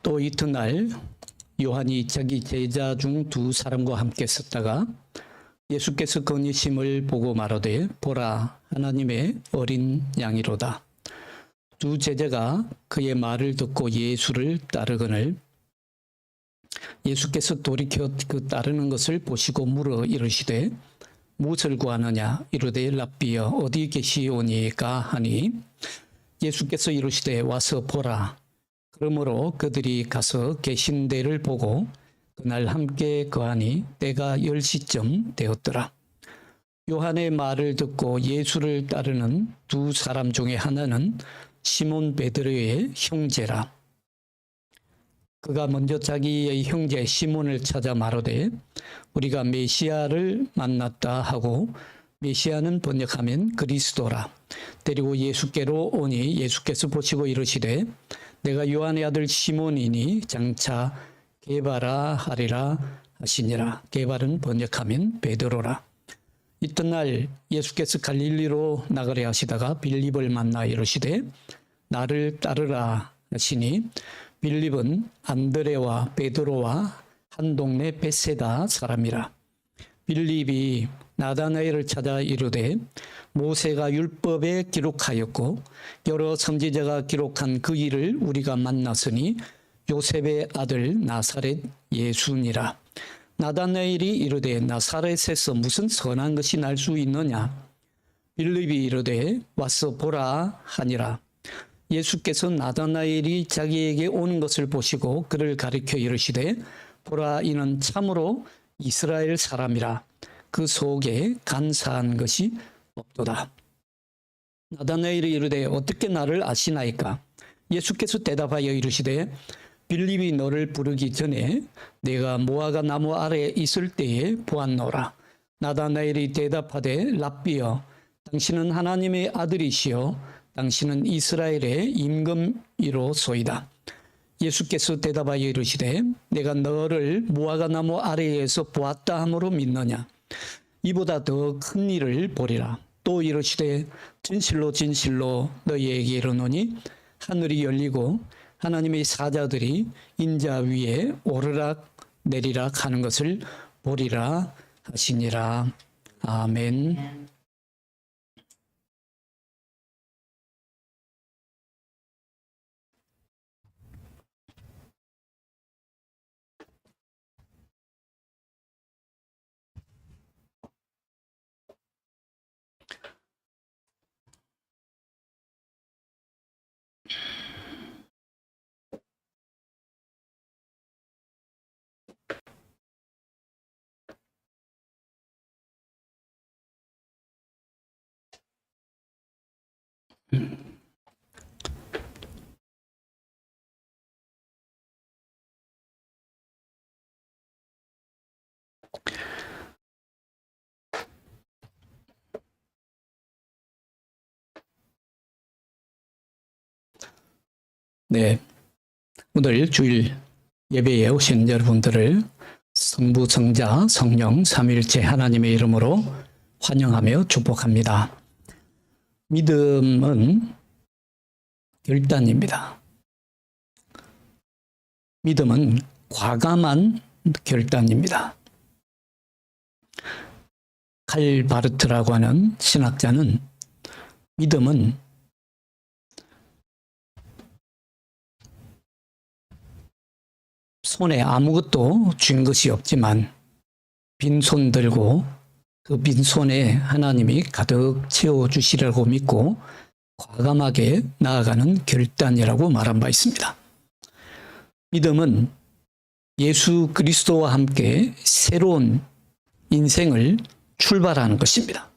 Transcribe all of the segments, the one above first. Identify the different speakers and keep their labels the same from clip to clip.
Speaker 1: 또 이튿날 요한이 자기 제자 중 두 사람과 함께 섰다가 예수께서 건이심을 보고 말하되 보라 하나님의 어린 양이로다. 두 제자가 그의 말을 듣고 예수를 따르거늘 예수께서 돌이켜 그 따르는 것을 보시고 물어 이르시되 무엇을 구하느냐 이르되 랍비여 어디 계시오니까 하니 예수께서 이르시되 와서 보라. 그러므로 그들이 가서 계신 데를 보고 그날 함께 거하니 때가 10시쯤 되었더라. 요한의 말을 듣고 예수를 따르는 두 사람 중에 하나는 시몬 베드로의 형제라. 그가 먼저 자기의 형제 시몬을 찾아 말하되 우리가 메시아를 만났다 하고 메시아는 번역하면 그리스도라. 데리고 예수께로 오니 예수께서 보시고 이르시되 내가 요한의 아들 시몬이니 장차 게바라 하리라 하시니라. 게바는 번역하면 베드로라. 이튿날 예수께서 갈릴리로 나가려 하시다가 빌립을 만나 이르시되 나를 따르라 하시니 빌립은 안드레와 베드로와 한 동네 베세다 사람이라. 빌립이 나다나엘을 찾아 이르되 모세가 율법에 기록하였고 여러 선지자가 기록한 그 일을 우리가 만났으니 요셉의 아들 나사렛 예수니라. 나다나엘이 이르되 나사렛에서 무슨 선한 것이 날 수 있느냐. 빌립이 이르되 와서 보라 하니라. 예수께서 나다나엘이 자기에게 오는 것을 보시고 그를 가리켜 이르시되 보라 이는 참으로 이스라엘 사람이라. 그 속에 간사한 것이 없도다. 나다나엘이 이르되 어떻게 나를 아시나이까. 예수께서 대답하여 이르시되 빌립이 너를 부르기 전에 내가 무화과 나무 아래에 있을 때에 보았노라. 나다나엘이 대답하되 랍비여 당신은 하나님의 아들이시요 당신은 이스라엘의 임금이로소이다. 예수께서 대답하여 이르시되 내가 너를 무화과 나무 아래에서 보았다 함으로 믿느냐. 이보다 더 큰 일을 보리라. 또 이르시되 진실로 진실로 너희에게 이르노니 하늘이 열리고 하나님의 사자들이 인자 위에 오르락 내리락 하는 것을 보리라 하시니라. 아멘. 네, 오늘 주일 예배에 오신 여러분들을 성부, 성자, 성령, 삼위일체 하나님의 이름으로 환영하며 축복합니다. 믿음은 결단입니다. 믿음은 과감한 결단입니다. 칼 바르트라고 하는 신학자는 믿음은 손에 아무것도 쥔 것이 없지만 빈손 들고 그 빈손에 하나님이 가득 채워주시라고 믿고 과감하게 나아가는 결단이라고 말한 바 있습니다. 믿음은 예수 그리스도와 함께 새로운 인생을 출발하는 것입니다.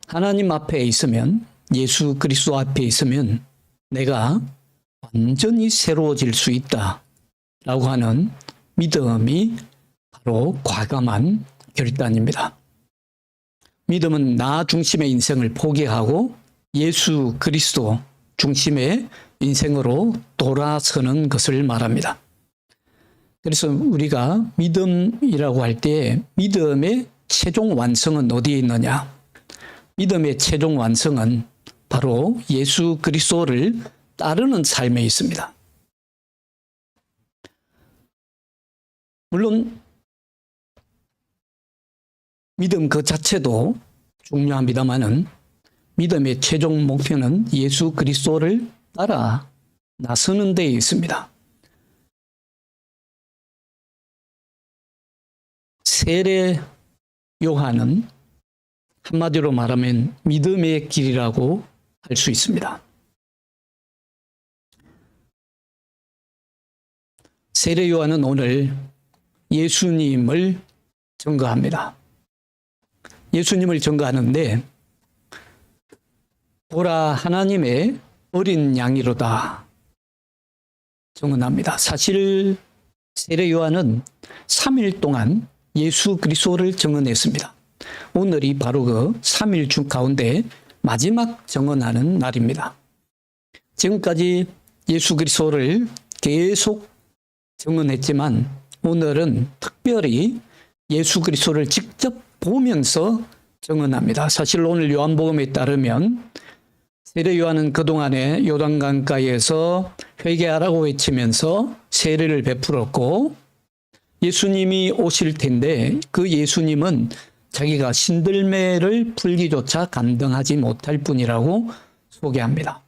Speaker 1: 하나님 앞에 있으면, 예수 그리스도 앞에 있으면 내가 완전히 새로워질 수 있다라고 하는 믿음이 바로 과감한 결단입니다. 믿음은 나 중심의 인생을 포기하고 예수 그리스도 중심의 인생으로 돌아서는 것을 말합니다. 그래서 우리가 믿음이라고 할 때 믿음의 최종 완성은 어디에 있느냐? 믿음의 최종 완성은 바로 예수 그리스도를 따르는 삶에 있습니다. 물론 믿음 그 자체도 중요합니다만은 믿음의 최종 목표는 예수 그리스도를 따라 나서는 데에 있습니다. 세례 요한은 한마디로 말하면 믿음의 길이라고 할 수 있습니다. 세례 요한은 오늘 예수님을 증거합니다. 예수님을 증거하는데 보라 하나님의 어린 양이로다 증언합니다. 사실 세례 요한은 3일 동안 예수 그리스도를 증언했습니다. 오늘이 바로 그 3일 중 가운데 마지막 증언하는 날입니다. 지금까지 예수 그리스도를 계속 증언했지만 오늘은 특별히 예수 그리스도를 직접 보면서 증언합니다. 사실 오늘 요한복음에 따르면 세례 요한은 그동안에 요단강가에서 회개하라고 외치면서 세례를 베풀었고 예수님이 오실 텐데 그 예수님은 자기가 신들매를 풀기조차 감당하지 못할 뿐이라고 소개합니다.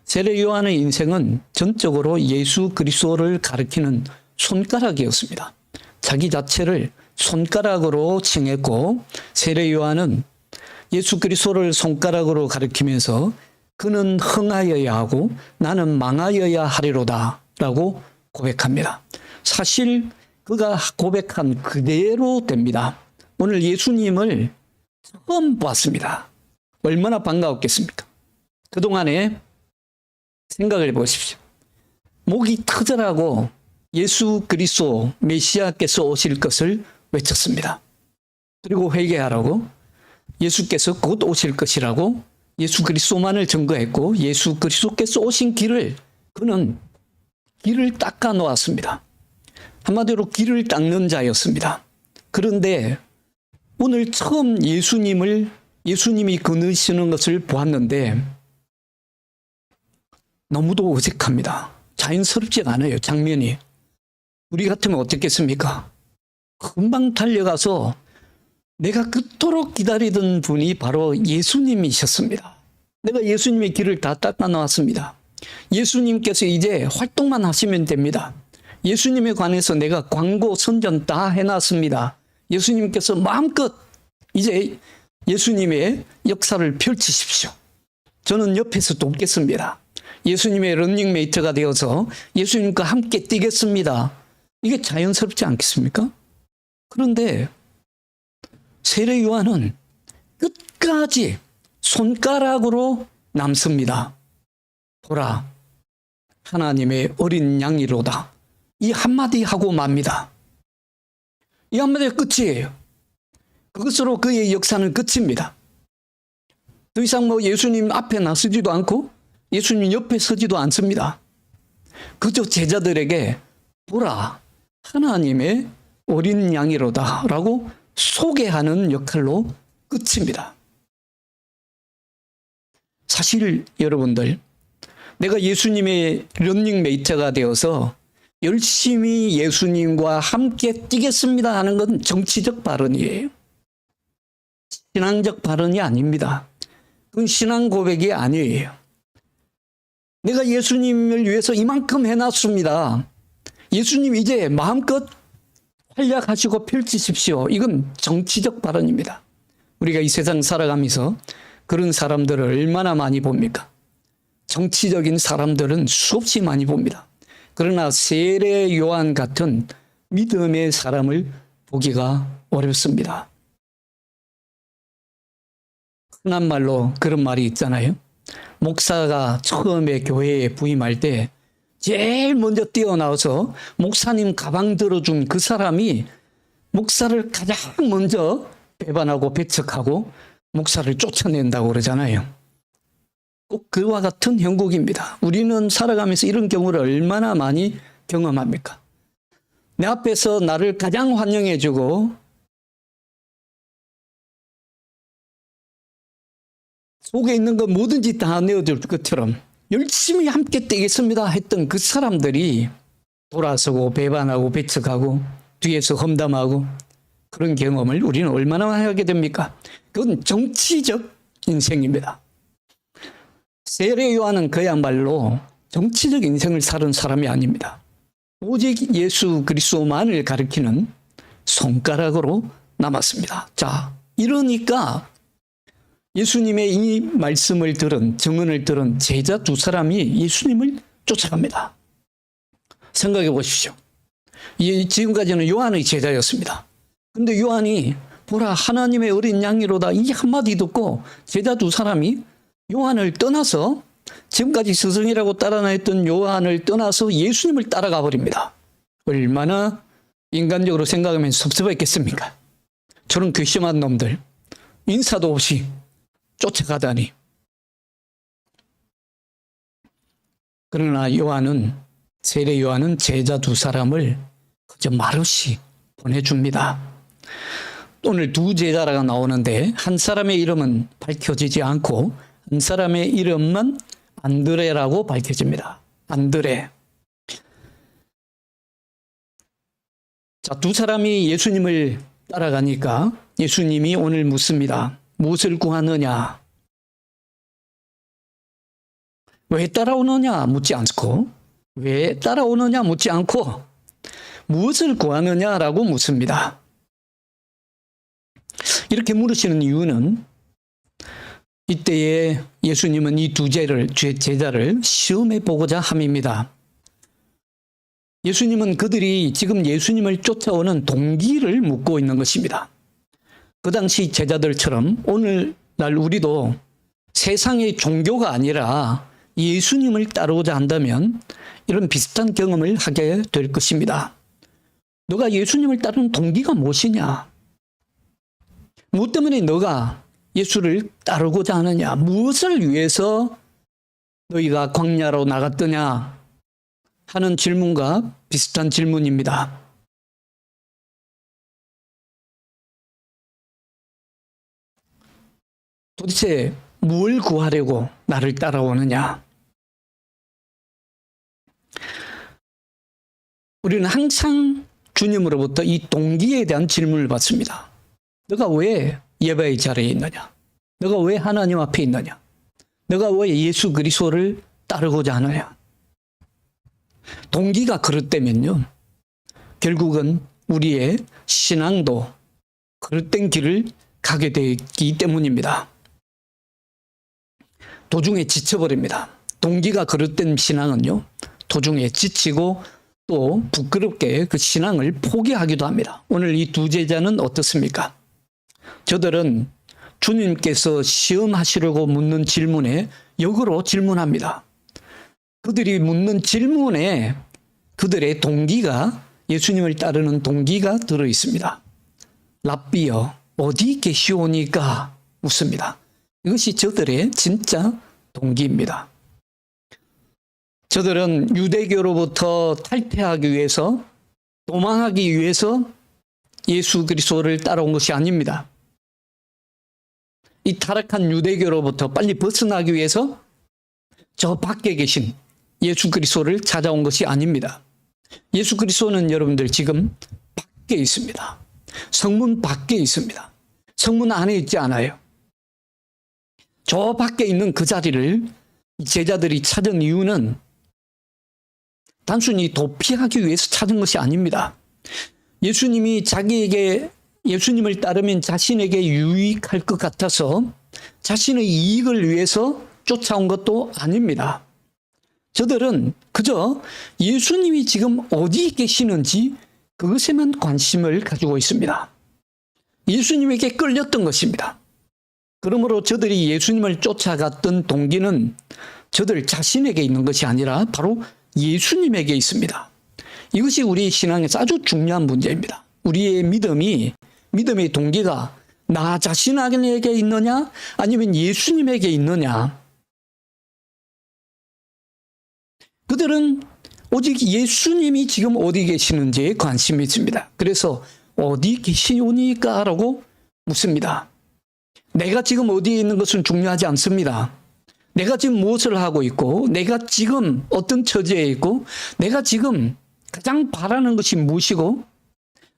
Speaker 1: 세례 요한의 인생은 전적으로 예수 그리스도를 가리키는 손가락이었습니다. 자기 자체를 손가락으로 칭했고 세례 요한은 예수 그리스도를 손가락으로 가리키면서 그는 흥하여야 하고 나는 망하여야 하리로다 라고 고백합니다. 사실 그가 고백한 그대로 됩니다. 오늘 예수님을 처음 봤습니다. 얼마나 반가웠겠습니까? 그동안에 생각을 해보십시오. 목이 터져라고 예수 그리스도 메시아께서 오실 것을 외쳤습니다. 그리고 회개하라고 예수께서 곧 오실 것이라고 예수 그리스도만을 증거했고 예수 그리스도께서 오신 길을 그는 길을 닦아 놓았습니다. 한마디로 길을 닦는 자였습니다. 그런데 오늘 처음 예수님이 거느시는 것을 보았는데 너무도 어색합니다. 자연스럽지가 않아요. 장면이. 우리 같으면 어떻겠습니까? 금방 달려가서 내가 그토록 기다리던 분이 바로 예수님이셨습니다. 내가 예수님의 길을 다 닦아 놓았습니다. 예수님께서 이제 활동만 하시면 됩니다. 예수님에 관해서 내가 광고 선전 다 해놨습니다. 예수님께서 마음껏 이제 예수님의 역사를 펼치십시오. 저는 옆에서 돕겠습니다. 예수님의 런닝메이트가 되어서 예수님과 함께 뛰겠습니다. 이게 자연스럽지 않겠습니까? 그런데 세례 요한은 끝까지 손가락으로 남습니다. 보라, 하나님의 어린 양이로다. 이 한마디 하고 맙니다. 이 한마디가 끝이에요. 그것으로 그의 역사는 끝입니다. 더 이상 예수님 앞에 나서지도 않고 예수님 옆에 서지도 않습니다. 그저 제자들에게 보라, 하나님의 어린 양이로다 라고 소개하는 역할로 끝입니다. 사실 여러분들, 내가 예수님의 런닝메이트가 되어서 열심히 예수님과 함께 뛰겠습니다 하는 건 정치적 발언이에요. 신앙적 발언이 아닙니다. 그건 신앙 고백이 아니에요. 내가 예수님을 위해서 이만큼 해놨습니다. 예수님 이제 마음껏 활약하시고 펼치십시오. 이건 정치적 발언입니다. 우리가 이 세상 살아가면서 그런 사람들을 얼마나 많이 봅니까? 정치적인 사람들은 수없이 많이 봅니다. 그러나 세례 요한 같은 믿음의 사람을 보기가 어렵습니다. 흔한 말로 그런 말이 있잖아요. 목사가 처음에 교회에 부임할 때 제일 먼저 뛰어나와서 목사님 가방 들어준 그 사람이 목사를 가장 먼저 배반하고 배척하고 목사를 쫓아낸다고 그러잖아요. 꼭 그와 같은 형국입니다. 우리는 살아가면서 이런 경우를 얼마나 많이 경험합니까? 내 앞에서 나를 가장 환영해주고 속에 있는 거 뭐든지 다 내어줄 것처럼 열심히 함께 뛰겠습니다 했던 그 사람들이 돌아서고 배반하고 배척하고 뒤에서 험담하고 그런 경험을 우리는 얼마나 많이 하게 됩니까? 그건 정치적 인생입니다. 세례 요한은 그야말로 정치적 인생을 살은 사람이 아닙니다. 오직 예수 그리스도만을 가리키는 손가락으로 남았습니다. 자, 이러니까 예수님의 이 말씀을 들은, 증언을 들은 제자 두 사람이 예수님을 쫓아갑니다. 생각해 보십시오. 지금까지는 요한의 제자였습니다. 근데 요한이 보라 하나님의 어린 양이로다 이 한마디 듣고 제자 두 사람이 요한을 떠나서 지금까지 스승이라고 따라다녔던 요한을 떠나서 예수님을 따라가 버립니다. 얼마나 인간적으로 생각하면 섭섭했겠습니까? 저런 괘씸한 놈들 인사도 없이 쫓아가다니. 그러나 세례 요한은 제자 두 사람을 그저 말없이 보내줍니다. 오늘 두 제자가 나오는데 한 사람의 이름은 밝혀지지 않고 한 사람의 이름만 안드레라고 밝혀집니다. 안드레. 자, 두 사람이 예수님을 따라가니까 예수님이 오늘 묻습니다. 무엇을 구하느냐? 왜 따라오느냐 묻지 않고 왜 따라오느냐 묻지 않고 무엇을 구하느냐라고 묻습니다. 이렇게 물으시는 이유는 이때에 예수님은 이 두 제자를 시험해 보고자 함입니다. 예수님은 그들이 지금 예수님을 쫓아오는 동기를 묻고 있는 것입니다. 그 당시 제자들처럼 오늘날 우리도 세상의 종교가 아니라 예수님을 따르고자 한다면 이런 비슷한 경험을 하게 될 것입니다. 너가 예수님을 따르는 동기가 무엇이냐? 무엇 때문에 너가 예수를 따르고자 하느냐? 무엇을 위해서 너희가 광야로 나갔더냐? 하는 질문과 비슷한 질문입니다. 도대체 뭘 구하려고 나를 따라오느냐? 우리는 항상 주님으로부터 이 동기에 대한 질문을 받습니다. 너가 왜 예배의 자리에 있느냐? 너가 왜 하나님 앞에 있느냐? 너가 왜 예수 그리스도를 따르고자 하느냐? 동기가 그릇되면요, 결국은 우리의 신앙도 그릇된 길을 가게 되기 때문입니다. 도중에 지쳐버립니다. 동기가 그릇된 신앙은요, 도중에 지치고 또 부끄럽게 그 신앙을 포기하기도 합니다. 오늘 이 두 제자는 어떻습니까? 저들은 주님께서 시험하시려고 묻는 질문에 역으로 질문합니다. 그들이 묻는 질문에 그들의 동기가, 예수님을 따르는 동기가 들어 있습니다. 랍비여 어디 계시오니까 묻습니다. 이것이 저들의 진짜 동기입니다. 저들은 유대교로부터 탈퇴하기 위해서, 도망하기 위해서 예수 그리스도를 따라온 것이 아닙니다. 이 타락한 유대교로부터 빨리 벗어나기 위해서 저 밖에 계신 예수 그리스도를 찾아온 것이 아닙니다. 예수 그리스도는 여러분들 지금 밖에 있습니다. 성문 밖에 있습니다. 성문 안에 있지 않아요. 저 밖에 있는 그 자리를 제자들이 찾은 이유는 단순히 도피하기 위해서 찾은 것이 아닙니다. 예수님이 예수님을 따르면 자신에게 유익할 것 같아서 자신의 이익을 위해서 쫓아온 것도 아닙니다. 저들은 그저 예수님이 지금 어디 계시는지 그것에만 관심을 가지고 있습니다. 예수님에게 끌렸던 것입니다. 그러므로 저들이 예수님을 쫓아갔던 동기는 저들 자신에게 있는 것이 아니라 바로 예수님에게 있습니다. 이것이 우리 신앙에서 아주 중요한 문제입니다. 우리의 믿음의 동기가 나 자신에게 있느냐 아니면 예수님에게 있느냐. 그들은 오직 예수님이 지금 어디 계시는지에 관심이 있습니다. 그래서 어디 계시오니까 라고 묻습니다. 내가 지금 어디에 있는 것은 중요하지 않습니다. 내가 지금 무엇을 하고 있고, 내가 지금 어떤 처지에 있고, 내가 지금 가장 바라는 것이 무엇이고,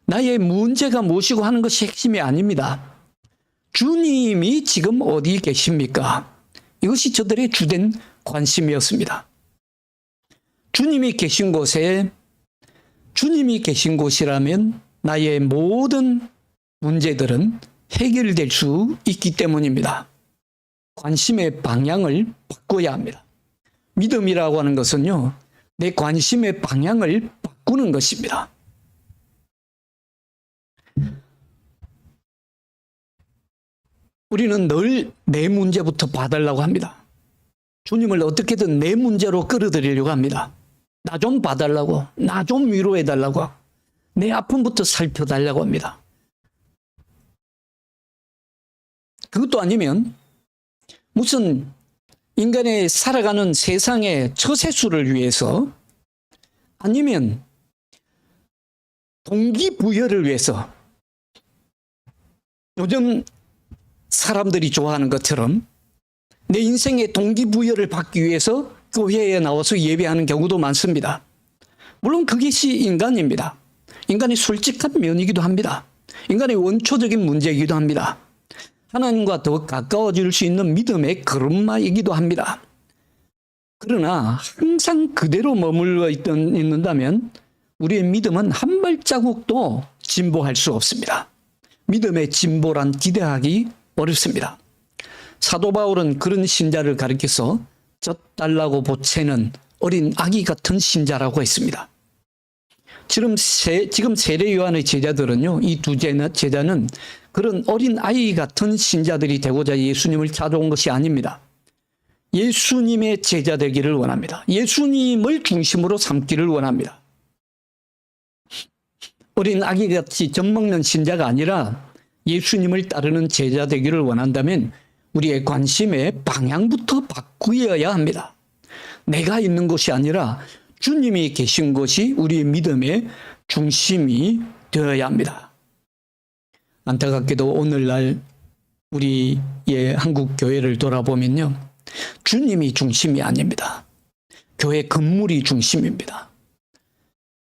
Speaker 1: 나의 문제가 무엇이고 하는 것이 핵심이 아닙니다. 주님이 지금 어디 계십니까? 이것이 저들의 주된 관심이었습니다. 주님이 계신 곳에, 주님이 계신 곳이라면 나의 모든 문제들은 해결될 수 있기 때문입니다. 관심의 방향을 바꿔야 합니다. 믿음이라고 하는 것은요, 내 관심의 방향을 바꾸는 것입니다. 우리는 늘 내 문제부터 봐달라고 합니다. 주님을 어떻게든 내 문제로 끌어들이려고 합니다. 나 좀 봐달라고, 나 좀 위로해달라고, 내 아픔부터 살펴달라고 합니다. 그것도 아니면 무슨 인간의 살아가는 세상의 처세수를 위해서, 아니면 동기부여를 위해서, 요즘 사람들이 좋아하는 것처럼 내 인생의 동기부여를 받기 위해서 교회에 나와서 예배하는 경우도 많습니다. 물론 그것이 인간입니다. 인간의 솔직한 면이기도 합니다. 인간의 원초적인 문제이기도 합니다. 하나님과 더 가까워질 수 있는 믿음의 걸음마이기도 합니다. 그러나 항상 그대로 머물러 있는다면 우리의 믿음은 한 발자국도 진보할 수 없습니다. 믿음의 진보란 기대하기 어렵습니다. 사도 바울은 그런 신자를 가리켜서 젖달라고 보채는 어린 아기 같은 신자라고 했습니다. 지금 세례 요한의 제자들은요, 이 두 제자는 그런 어린 아이 같은 신자들이 되고자 예수님을 찾아온 것이 아닙니다. 예수님의 제자 되기를 원합니다. 예수님을 중심으로 삼기를 원합니다. 어린 아기같이 젖먹는 신자가 아니라 예수님을 따르는 제자 되기를 원한다면 우리의 관심의 방향부터 바꾸어야 합니다. 내가 있는 곳이 아니라 주님이 계신 곳이 우리의 믿음의 중심이 되어야 합니다. 안타깝게도 오늘날 우리의 한국 교회를 돌아보면요, 주님이 중심이 아닙니다. 교회 건물이 중심입니다.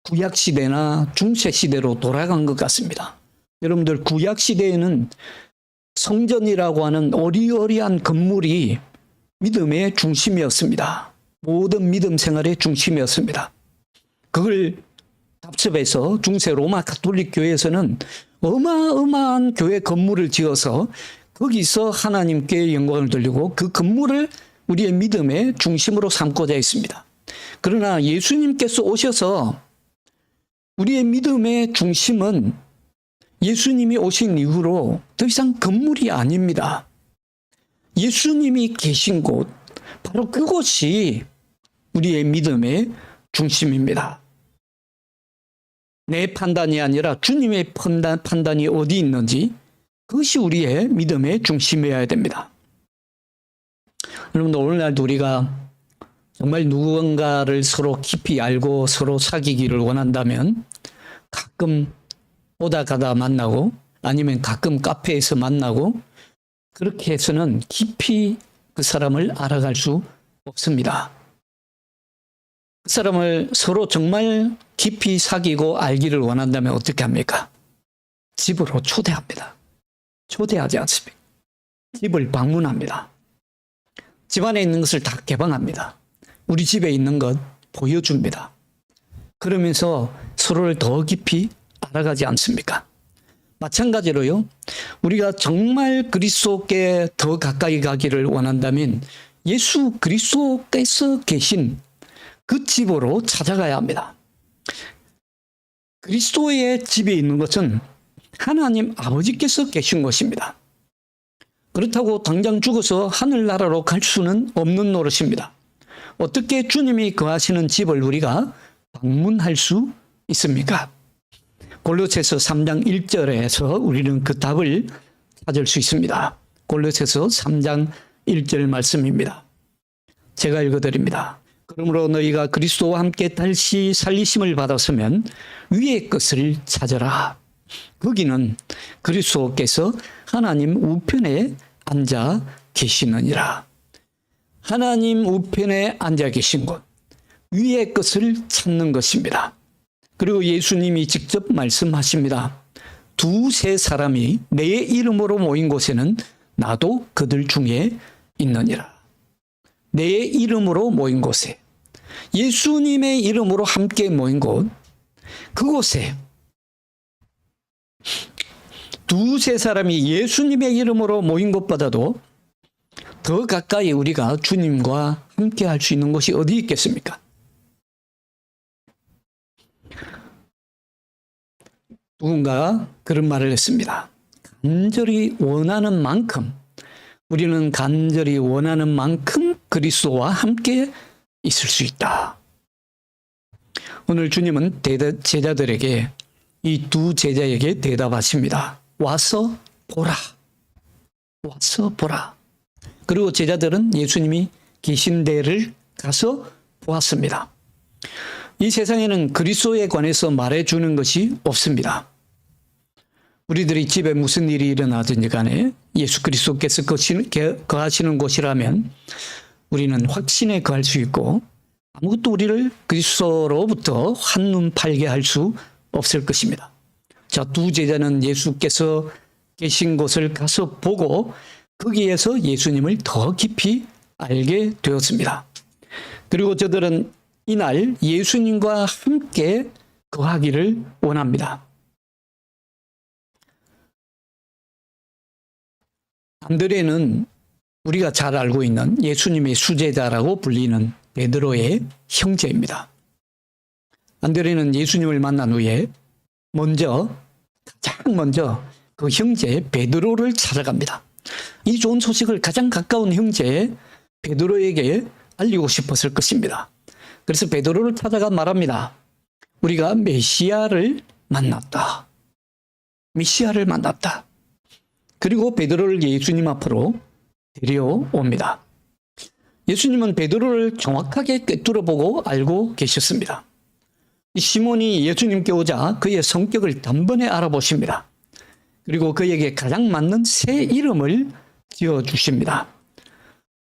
Speaker 1: 구약시대나 중세시대로 돌아간 것 같습니다. 여러분들, 구약시대에는 성전이라고 하는 어리어리한 건물이 믿음의 중심이었습니다. 모든 믿음 생활의 중심이었습니다. 그걸 답습해서 중세 로마 가톨릭 교회에서는 어마어마한 교회 건물을 지어서 거기서 하나님께 영광을 돌리고 그 건물을 우리의 믿음의 중심으로 삼고자 했습니다. 그러나 예수님께서 오셔서 우리의 믿음의 중심은 예수님이 오신 이후로 더 이상 건물이 아닙니다. 예수님이 계신 곳, 바로 그곳이 우리의 믿음의 중심입니다. 내 판단이 아니라 주님의 판단이 어디 있는지, 그것이 우리의 믿음의 중심이어야 됩니다. 여러분들, 오늘날도 우리가 정말 누군가를 서로 깊이 알고 서로 사귀기를 원한다면 가끔 오다 가다 만나고, 아니면 가끔 카페에서 만나고, 그렇게 해서는 깊이 그 사람을 알아갈 수 없습니다. 그 사람을 서로 정말 깊이 사귀고 알기를 원한다면 어떻게 합니까? 집으로 초대합니다. 초대하지 않습니까? 집을 방문합니다. 집안에 있는 것을 다 개방합니다. 우리 집에 있는 것 보여줍니다. 그러면서 서로를 더 깊이 알아가지 않습니까? 마찬가지로요, 우리가 정말 그리스도께 더 가까이 가기를 원한다면 예수 그리스도께서 계신 그 집으로 찾아가야 합니다. 그리스도의 집에 있는 것은 하나님 아버지께서 계신 것입니다. 그렇다고 당장 죽어서 하늘나라로 갈 수는 없는 노릇입니다. 어떻게 주님이 거하시는 집을 우리가 방문할 수 있습니까? 골로새서 3장 1절에서 우리는 그 답을 찾을 수 있습니다. 골로새서 3장 1절 말씀입니다. 제가 읽어드립니다. 그러므로 너희가 그리스도와 함께 다시 살리심을 받았으면 위의 것을 찾아라. 거기는 그리스도께서 하나님 우편에 앉아 계시느니라. 하나님 우편에 앉아 계신 곳, 위의 것을 찾는 것입니다. 그리고 예수님이 직접 말씀하십니다. 두세 사람이 내 이름으로 모인 곳에는 나도 그들 중에 있느니라. 내 이름으로 모인 곳에, 예수님의 이름으로 함께 모인 곳, 그곳에 두세 사람이 예수님의 이름으로 모인 것보다도 더 가까이 우리가 주님과 함께 할 수 있는 곳이 어디 있겠습니까? 누군가 그런 말을 했습니다. 간절히 원하는 만큼, 우리는 간절히 원하는 만큼 그리스도와 함께 있을 수 있다. 오늘 주님은 제자들에게, 이 두 제자에게 대답하십니다. 와서 보라. 와서 보라. 그리고 제자들은 예수님이 계신 데를 가서 보았습니다. 이 세상에는 그리스도에 관해서 말해주는 것이 없습니다. 우리들이 집에 무슨 일이 일어나든지 간에 예수 그리스도께서 거하시는 곳이라면 우리는 확신에 거할 수 있고 아무것도 우리를 그리스도로부터 한눈 팔게 할 수 없을 것입니다. 자, 두 제자는 예수께서 계신 곳을 가서 보고 거기에서 예수님을 더 깊이 알게 되었습니다. 그리고 저들은 이날 예수님과 함께 거하기를 원합니다. 안드레는 우리가 잘 알고 있는 예수님의 수제자라고 불리는 베드로의 형제입니다. 안드레는 예수님을 만난 후에 가장 먼저 그 형제 베드로를 찾아갑니다. 이 좋은 소식을 가장 가까운 형제 베드로에게 알리고 싶었을 것입니다. 그래서 베드로를 찾아가 말합니다. 우리가 메시아를 만났다. 메시아를 만났다. 그리고 베드로를 예수님 앞으로 데려옵니다. 예수님은 베드로를 정확하게 꿰뚫어보고 알고 계셨습니다. 이 시몬이 예수님께 오자 그의 성격을 단번에 알아보십니다. 그리고 그에게 가장 맞는 새 이름을 지어주십니다.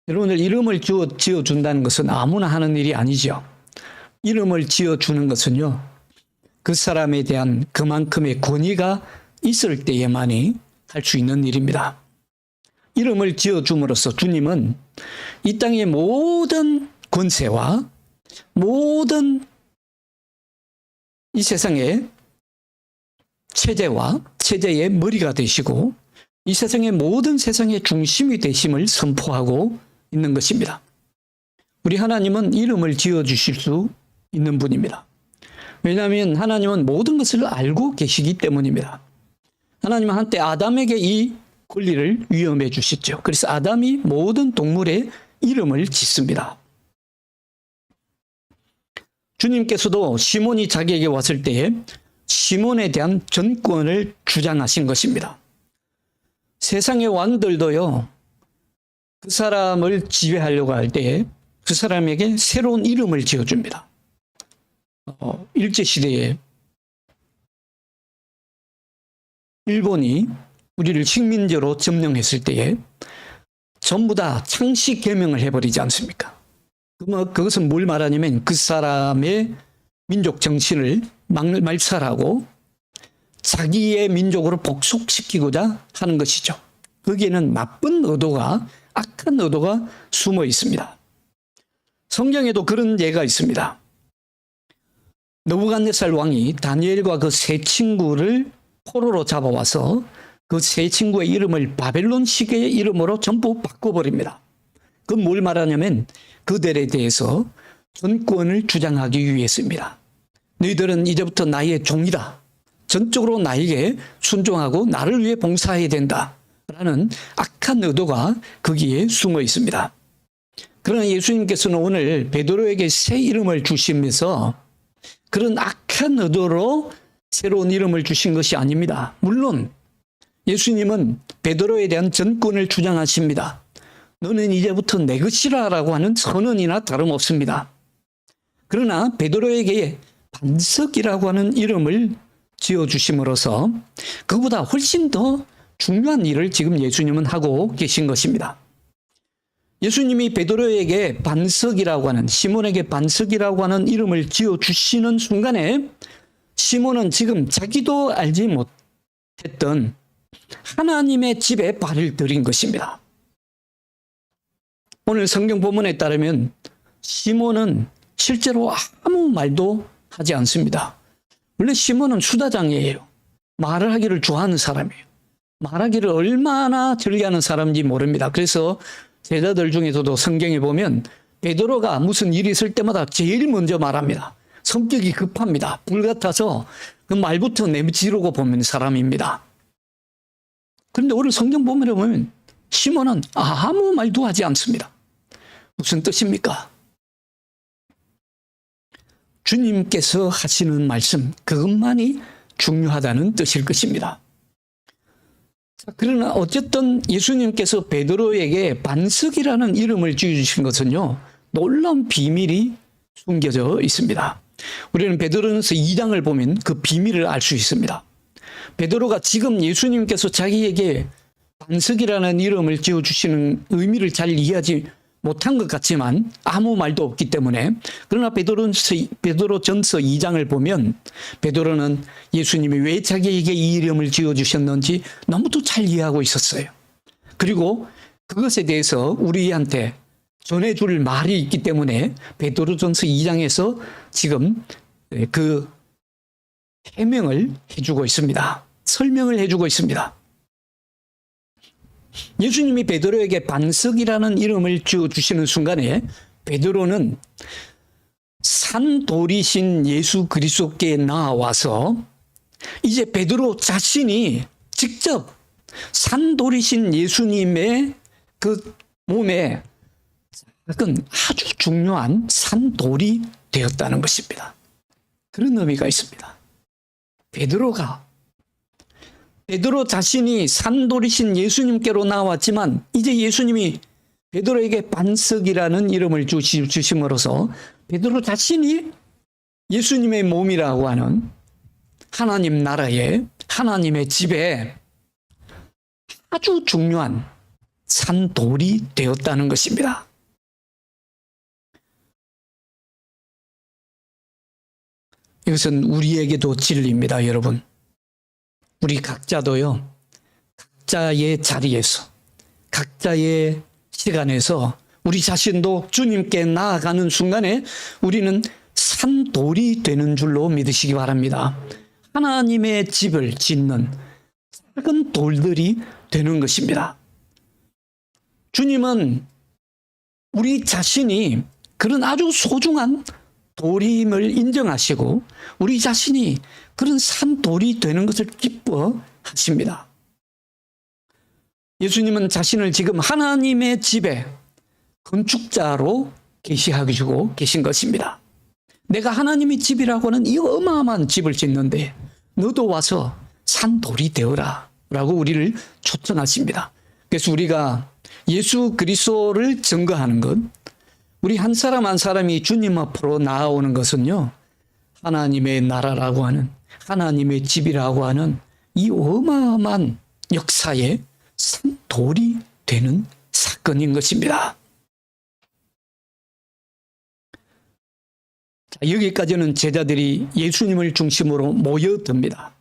Speaker 1: 여러분들, 이름을 지어준다는 것은 아무나 하는 일이 아니죠. 이름을 지어주는 것은요, 그 사람에 대한 그만큼의 권위가 있을 때에만이 할 수 있는 일입니다. 이름을 지어줌으로써 주님은 이 땅의 모든 권세와 모든 이 세상의 체제의 머리가 되시고 이 세상의 모든 세상의 중심이 되심을 선포하고 있는 것입니다. 우리 하나님은 이름을 지어주실 수 있는 분입니다. 왜냐하면 하나님은 모든 것을 알고 계시기 때문입니다. 하나님은 한때 아담에게 이 권리를 위임해 주셨죠. 그래서 아담이 모든 동물의 이름을 짓습니다. 주님께서도 시몬이 자기에게 왔을 때에 시몬에 대한 전권을 주장하신 것입니다. 세상의 왕들도요, 그 사람을 지배하려고 할 때에 그 사람에게 새로운 이름을 지어줍니다. 일제시대에 일본이 우리를 식민지로 점령했을 때에 전부 다 창씨 개명을 해버리지 않습니까? 그것은 뭘 말하냐면 그 사람의 민족 정신을 말살하고 자기의 민족으로 복속시키고자 하는 것이죠. 거기에는 나쁜 의도가, 악한 의도가 숨어 있습니다. 성경에도 그런 예가 있습니다. 느부갓네살 왕이 다니엘과 그 세 친구를 포로로 잡아와서 그 세 친구의 이름을 바벨론식의 이름으로 전부 바꿔버립니다. 그건 뭘 말하냐면 그들에 대해서 전권을 주장하기 위해서입니다. 너희들은 이제부터 나의 종이다. 전적으로 나에게 순종하고 나를 위해 봉사해야 된다. 라는 악한 의도가 거기에 숨어 있습니다. 그러나 예수님께서는 오늘 베드로에게 새 이름을 주시면서 그런 악한 의도로 새로운 이름을 주신 것이 아닙니다. 물론 예수님은 베드로에 대한 전권을 주장하십니다. 너는 이제부터 내 것이라 라고 하는 선언이나 다름없습니다. 그러나 베드로에게 반석이라고 하는 이름을 지어주심으로써 그보다 훨씬 더 중요한 일을 지금 예수님은 하고 계신 것입니다. 예수님이 베드로에게 반석이라고 하는, 시몬에게 반석이라고 하는 이름을 지어주시는 순간에 시몬은 지금 자기도 알지 못했던 하나님의 집에 발을 들인 것입니다. 오늘 성경 본문에 따르면 시몬은 실제로 아무 말도 하지 않습니다. 원래 시몬은 수다장이에요. 말을 하기를 좋아하는 사람이에요. 말하기를 얼마나 즐겨하는 사람인지 모릅니다. 그래서 제자들 중에서도 성경에 보면 베드로가 무슨 일이 있을 때마다 제일 먼저 말합니다. 성격이 급합니다. 불 같아서 그 말부터 내지르고 보면 사람입니다. 그런데 오늘 성경 본문에 보면 시몬은 아무 말도 하지 않습니다. 무슨 뜻입니까? 주님께서 하시는 말씀, 그것만이 중요하다는 뜻일 것입니다. 그러나 어쨌든 예수님께서 베드로에게 반석이라는 이름을 지어주신 것은요, 놀라운 비밀이 숨겨져 있습니다. 우리는 베드로전서 2장을 보면 그 비밀을 알 수 있습니다. 베드로가 지금 예수님께서 자기에게 반석이라는 이름을 지어주시는 의미를 잘 이해하지 못한 것 같지만 아무 말도 없기 때문에, 그러나 베드로전서 2장을 보면 베드로는 예수님이 왜 자기에게 이 이름을 지어주셨는지 너무도 잘 이해하고 있었어요. 그리고 그것에 대해서 우리한테 전해줄 말이 있기 때문에 베드로전서 2장에서 지금 그 해명을 해주고 있습니다. 설명을 해주고 있습니다. 예수님이 베드로에게 반석이라는 이름을 지어주시는 순간에 베드로는 산돌이신 예수 그리스도께 나와서 이제 베드로 자신이 직접 산돌이신 예수님의 그 몸에 작은 아주 중요한 산돌이 되었다는 것입니다. 그런 의미가 있습니다. 베드로 자신이 산돌이신 예수님께로 나왔지만 이제 예수님이 베드로에게 반석이라는 이름을 주심으로써 베드로 자신이 예수님의 몸이라고 하는 하나님 나라에, 하나님의 집에 아주 중요한 산돌이 되었다는 것입니다. 이것은 우리에게도 진리입니다, 여러분. 우리 각자도요, 각자의 자리에서, 각자의 시간에서 우리 자신도 주님께 나아가는 순간에 우리는 산돌이 되는 줄로 믿으시기 바랍니다. 하나님의 집을 짓는 작은 돌들이 되는 것입니다. 주님은 우리 자신이 그런 아주 소중한 돌임을 인정하시고 우리 자신이 그런 산돌이 되는 것을 기뻐하십니다. 예수님은 자신을 지금 하나님의 집에 건축자로 계시하시고 계신 것입니다. 내가 하나님의 집이라고 하는 이 어마어마한 집을 짓는데 너도 와서 산돌이 되어라 라고 우리를 초청하십니다. 그래서 우리가 예수 그리스도를 증거하는 것, 우리 한 사람 한 사람이 주님 앞으로 나아오는 것은요, 하나님의 나라라고 하는, 하나님의 집이라고 하는 이 어마어마한 역사의 산돌이 되는 사건인 것입니다. 자, 여기까지는 제자들이 예수님을 중심으로 모여듭니다.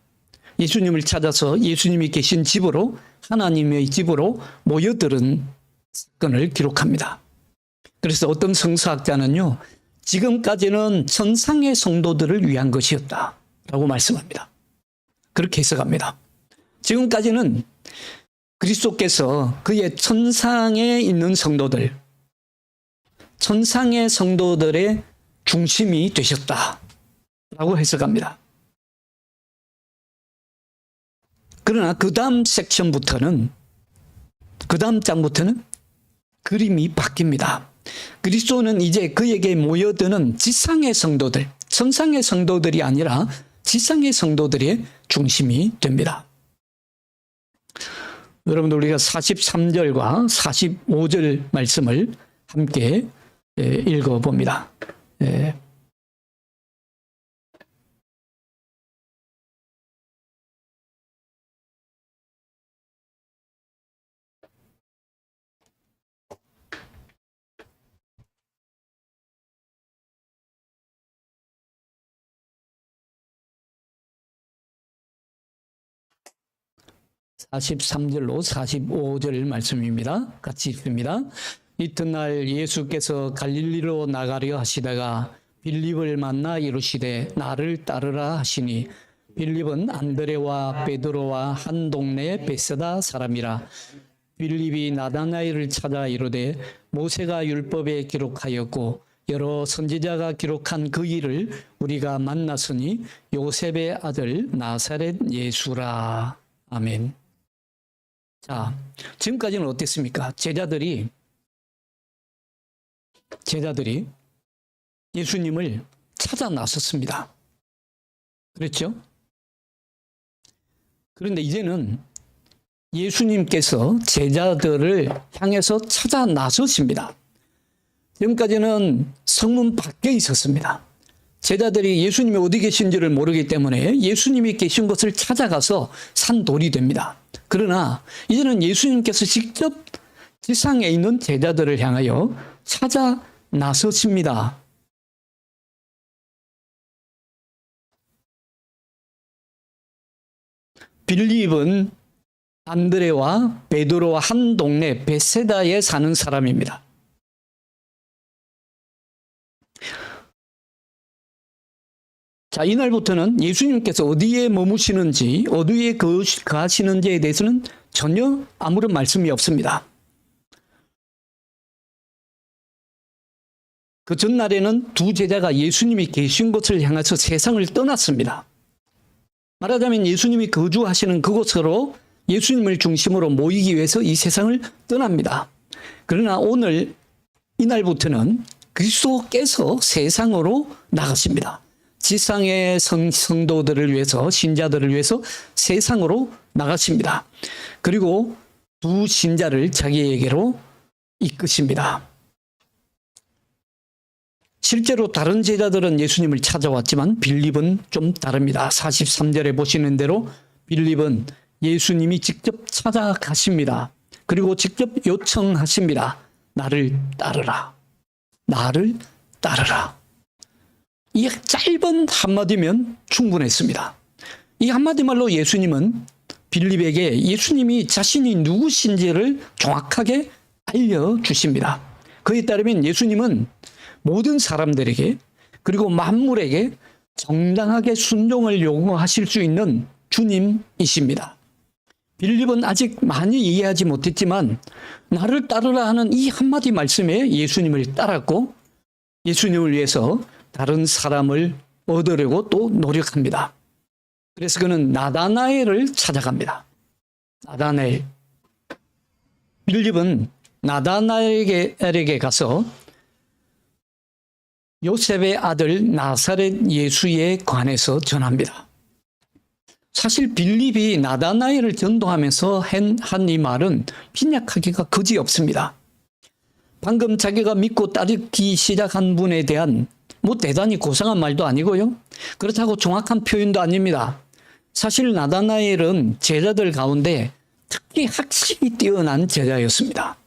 Speaker 1: 예수님을 찾아서 예수님이 계신 집으로, 하나님의 집으로 모여드는 사건을 기록합니다. 그래서 어떤 성서학자는요, 지금까지는 천상의 성도들을 위한 것이었다라고 말씀합니다. 그렇게 해석합니다. 지금까지는 그리스도께서 그의 천상에 있는 성도들, 천상의 성도들의 중심이 되셨다라고 해석합니다. 그러나 그 다음 섹션부터는, 그 다음 장부터는 그림이 바뀝니다. 그리스도는 이제 그에게 모여드는 지상의 성도들, 천상의 성도들이 아니라 지상의 성도들의 중심이 됩니다. 여러분들, 우리가 43절과 45절 말씀을 함께 읽어봅니다. 43절로 45절 말씀입니다. 같이 읽습니다. 이튿날 예수께서 갈릴리로 나가려 하시다가 빌립을 만나 이르시되 나를 따르라 하시니 빌립은 안드레와 베드로와 한 동네 베세다 사람이라. 빌립이 나다나엘을 찾아 이르되 모세가 율법에 기록하였고 여러 선지자가 기록한 그 일을 우리가 만났으니 요셉의 아들 나사렛 예수라. 아멘. 자, 지금까지는 어땠습니까? 제자들이 예수님을 찾아 나섰습니다. 그렇죠? 그런데 이제는 예수님께서 제자들을 향해서 찾아 나서십니다. 지금까지는 성문 밖에 있었습니다. 제자들이 예수님이 어디 계신지를 모르기 때문에 예수님이 계신 곳을 찾아가서 산돌이 됩니다. 그러나 이제는 예수님께서 직접 지상에 있는 제자들을 향하여 찾아 나서십니다. 빌립은 안드레와 베드로와 한 동네 베세다에 사는 사람입니다. 자, 이날부터는 예수님께서 어디에 머무시는지, 어디에 거하시는지에 대해서는 전혀 아무런 말씀이 없습니다. 그 전날에는 두 제자가 예수님이 계신 곳을 향해서 세상을 떠났습니다. 말하자면 예수님이 거주하시는 그곳으로 예수님을 중심으로 모이기 위해서 이 세상을 떠납니다. 그러나 오늘 이날부터는 그리스도께서 세상으로 나가십니다. 지상의 성도들을 위해서, 신자들을 위해서 세상으로 나가십니다. 그리고 두 신자를 자기에게로 이끄십니다. 실제로 다른 제자들은 예수님을 찾아왔지만 빌립은 좀 다릅니다. 43절에 보시는 대로 빌립은 예수님이 직접 찾아가십니다. 그리고 직접 요청하십니다. 나를 따르라. 나를 따르라. 이 짧은 한마디면 충분했습니다. 이 한마디 말로 예수님은 빌립에게 예수님이 자신이 누구신지를 정확하게 알려주십니다. 그에 따르면 예수님은 모든 사람들에게 그리고 만물에게 정당하게 순종을 요구하실 수 있는 주님이십니다. 빌립은 아직 많이 이해하지 못했지만 나를 따르라 하는 이 한마디 말씀에 예수님을 따랐고 예수님을 위해서 다른 사람을 얻으려고 또 노력합니다. 그래서 그는 나다나엘을 찾아갑니다. 나다나엘. 빌립은 나다나엘에게 가서 요셉의 아들 나사렛 예수에 관해서 전합니다. 사실 빌립이 나다나엘을 전도하면서 한 이 말은 빈약하기가 그지없습니다. 방금 자기가 믿고 따르기 시작한 분에 대한 대단히 고상한 말도 아니고요. 그렇다고 정확한 표현도 아닙니다. 사실 나다나엘은 제자들 가운데 특히 학식이 뛰어난 제자였습니다.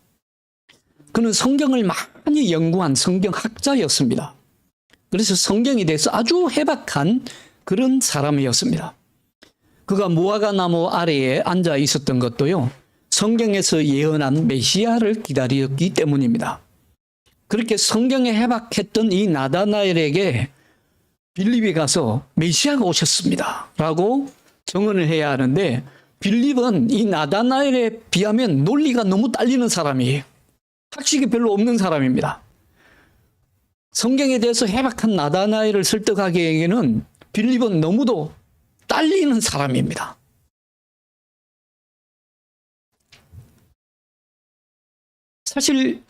Speaker 1: 그는 성경을 많이 연구한 성경학자였습니다. 그래서 성경에 대해서 아주 해박한 그런 사람이었습니다. 그가 무화과 나무 아래에 앉아 있었던 것도요, 성경에서 예언한 메시아를 기다렸기 때문입니다. 그렇게 성경에 해박했던 이 나다나엘에게 빌립이 가서 메시아가 오셨습니다 라고 증언을 해야 하는데, 빌립은 이 나다나엘에 비하면 논리가 너무 딸리는 사람이에요. 학식이 별로 없는 사람입니다. 성경에 대해서 해박한 나다나엘을 설득하기에는 빌립은 너무도 딸리는 사람입니다. 사실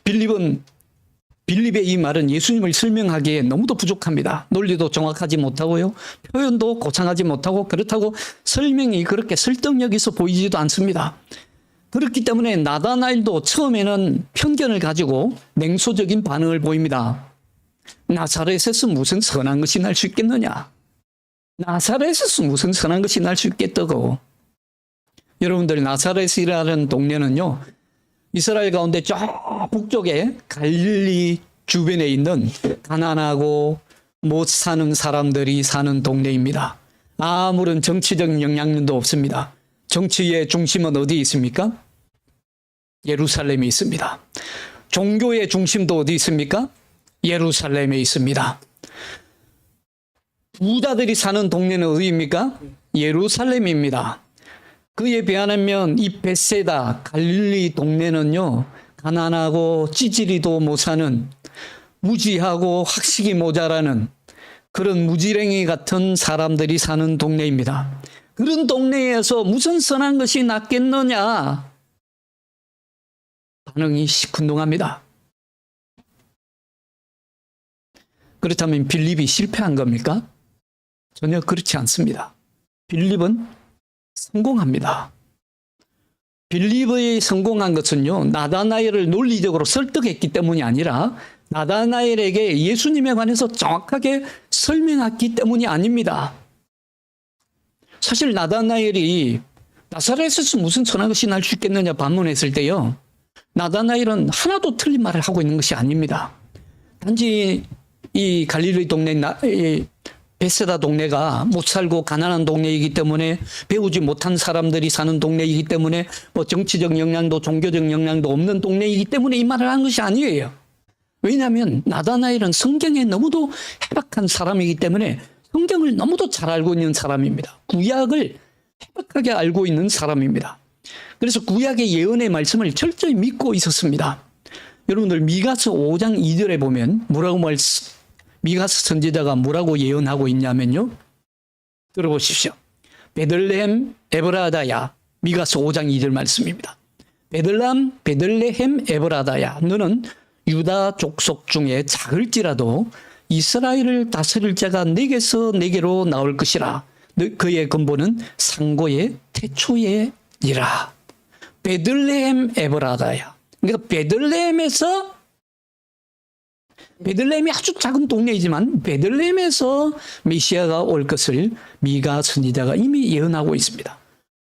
Speaker 1: 빌립의 이 말은 예수님을 설명하기에 너무도 부족합니다. 논리도 정확하지 못하고요, 표현도 고상하지 못하고, 그렇다고 설명이 그렇게 설득력 있어 보이지도 않습니다. 그렇기 때문에 나다나엘도 처음에는 편견을 가지고 냉소적인 반응을 보입니다. 나사렛에서 무슨 선한 것이 날 수 있겠느냐? 나사렛에서 무슨 선한 것이 날 수 있겠다고. 여러분들, 나사렛이라는 동네는요, 이스라엘 가운데 저 북쪽에 갈릴리 주변에 있는 가난하고 못 사는 사람들이 사는 동네입니다. 아무런 정치적 영향력도 없습니다. 정치의 중심은 어디 있습니까? 예루살렘에 있습니다. 종교의 중심도 어디 있습니까? 예루살렘에 있습니다. 부자들이 사는 동네는 어디입니까? 예루살렘입니다. 그에 비하면 이 벳세다 갈릴리 동네는요, 가난하고 찌질이도 못 사는, 무지하고 학식이 모자라는 그런 무지랭이 같은 사람들이 사는 동네입니다. 그런 동네에서 무슨 선한 것이 낫겠느냐? 반응이 시큰둥합니다. 그렇다면 빌립이 실패한 겁니까? 전혀 그렇지 않습니다. 빌립은 성공합니다. 빌립의 성공한 것은요, 나다나엘을 논리적으로 설득했기 때문이 아니라 나다나엘에게 예수님에 관해서 정확하게 설명했기 때문이 아닙니다. 사실 나다나엘이 나사렛에서 무슨 선한 것이 날 수 있겠느냐 반문했을 때요, 나다나엘은 하나도 틀린 말을 하고 있는 것이 아닙니다. 단지 이 갈릴리 동네, 벳세다 동네가 못 살고 가난한 동네이기 때문에, 배우지 못한 사람들이 사는 동네이기 때문에, 뭐 정치적 역량도 종교적 역량도 없는 동네이기 때문에 이 말을 한 것이 아니에요. 왜냐하면 나다나엘은 성경에 너무도 해박한 사람이기 때문에 성경을 너무도 잘 알고 있는 사람입니다. 구약을 해박하게 알고 있는 사람입니다. 그래서 구약의 예언의 말씀을 철저히 믿고 있었습니다. 여러분들 미가서 5장 2절에 보면 미가서 선지자가 뭐라고 예언하고 있냐면요, 들어보십시오. 베들레헴 에브라다야, 미가서 5장 2절 말씀입니다. 베들레헴 에브라다야, 너는 유다 족속 중에 작을지라도 이스라엘을 다스릴 자가 내게서 내게로 나올 것이라. 그의 근본은 상고의 태초의 이라. 베들레헴 에브라다야. 그러니까 베들레헴이 아주 작은 동네이지만 베들레헴에서 메시아가 올 것을 미가 선지자가 이미 예언하고 있습니다.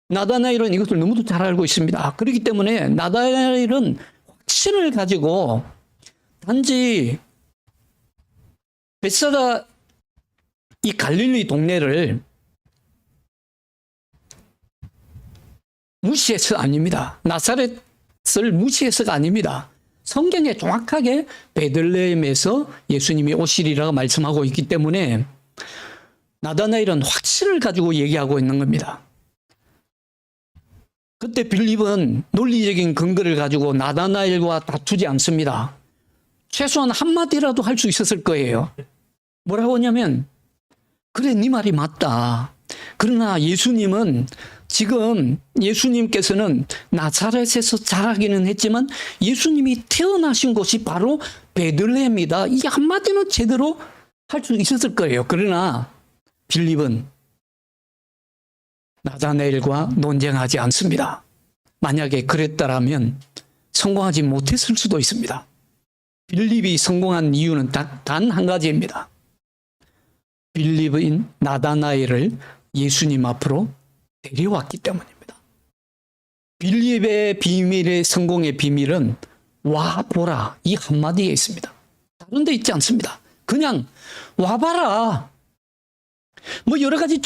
Speaker 1: 나다나엘은 이것을 너무도 잘 알고 있습니다. 그렇기 때문에 나다나엘은 확신을 가지고 단지 벳사다 이 갈릴리 동네를 무시해서 아닙니다. 나사렛을 무시해서가 아닙니다. 성경에 정확하게 베들레헴에서 예수님이 오시리라고 말씀하고 있기 때문에 나다나엘은 확신을 가지고 얘기하고 있는 겁니다. 그때 빌립은 논리적인 근거를 가지고 나다나엘과 다투지 않습니다. 최소한 한마디라도 할 수 있었을 거예요. 뭐라고 하냐면, 그래, 네 말이 맞다. 그러나 예수님은 지금 예수님께서는 나사렛에서 자라기는 했지만 예수님이 태어나신 곳이 바로 베들레헴이다. 이 한마디는 제대로 할 수 있었을 거예요. 그러나 빌립은 나다나엘과 논쟁하지 않습니다. 만약에 그랬다라면 성공하지 못했을 수도 있습니다. 빌립이 성공한 이유는 단 한 가지입니다. 빌립인 나다나엘을 예수님 앞으로 데려왔기 때문입니다. 빌립의 비밀의 성공의 비밀은 와보라 이 한마디에 있습니다. 다른 데 있지 않습니다. 그냥 와봐라. 뭐 여러 가지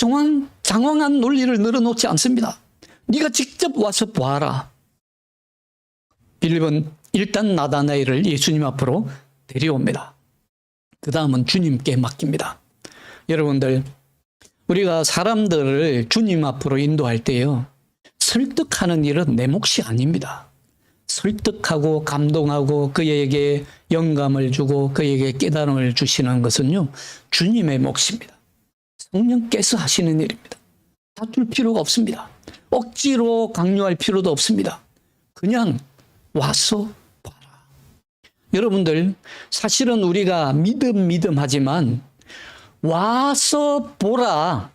Speaker 1: 장황한 논리를 늘어놓지 않습니다. 네가 직접 와서 봐라. 빌립은 일단 나다나엘을 예수님 앞으로 데려옵니다. 그 다음은 주님께 맡깁니다. 여러분들, 우리가 사람들을 주님 앞으로 인도할 때요, 설득하는 일은 내 몫이 아닙니다. 설득하고 감동하고 그에게 영감을 주고 그에게 깨달음을 주시는 것은요, 주님의 몫입니다. 성령께서 하시는 일입니다. 다툴 필요가 없습니다. 억지로 강요할 필요도 없습니다. 그냥 와서 봐라. 여러분들, 사실은 우리가 믿음 하지만 와서 보라,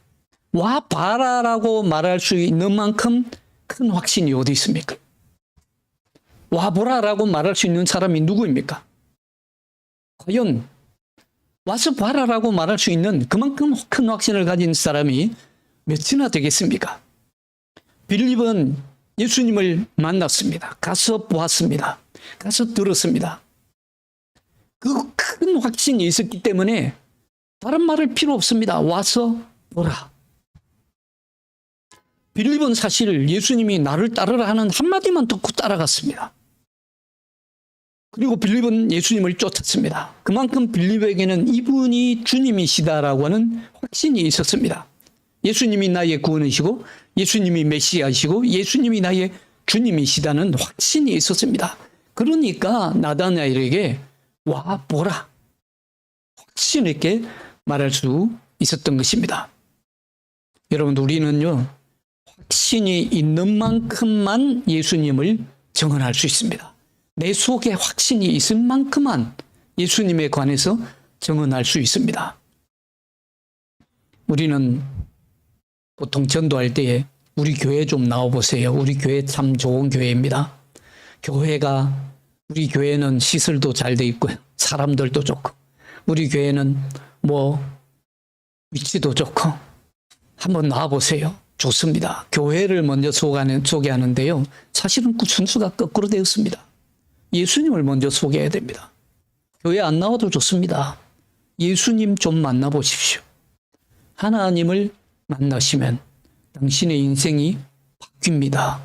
Speaker 1: 와 봐라라고 말할 수 있는 만큼 큰 확신이 어디 있습니까? 와 보라라고 말할 수 있는 사람이 누구입니까? 과연 와서 봐라라고 말할 수 있는 그만큼 큰 확신을 가진 사람이 몇이나 되겠습니까? 빌립은 예수님을 만났습니다. 가서 보았습니다. 가서 들었습니다. 그 큰 확신이 있었기 때문에 다른 말을 필요 없습니다. 와서 보라. 빌립은 사실 예수님이 나를 따르라 하는 한마디만 듣고 따라갔습니다. 그리고 빌립은 예수님을 쫓았습니다. 그만큼 빌립에게는 이분이 주님이시다라고 하는 확신이 있었습니다. 예수님이 나의 구원이시고 예수님이 메시아이시고 예수님이 나의 주님이시다는 확신이 있었습니다. 그러니까 나다나엘에게 와 보라 확신 있게 말할 수 있었던 것입니다. 여러분 우리는요 확신이 있는 만큼만 예수님을 증언할 수 있습니다. 내 속에 확신이 있을 만큼만 예수님에 관해서 증언할 수 있습니다. 우리는 보통 전도할 때에 우리 교회 좀 나와보세요. 우리 교회 참 좋은 교회입니다. 우리 교회는 시설도 잘 돼 있고요. 사람들도 좋고 우리 교회는 위치도 좋고 한번 나와보세요. 좋습니다. 교회를 먼저 소개하는데요. 사실은 그 순서가 거꾸로 되었습니다. 예수님을 먼저 소개해야 됩니다. 교회 안 나와도 좋습니다. 예수님 좀 만나보십시오. 하나님을 만나시면 당신의 인생이 바뀝니다.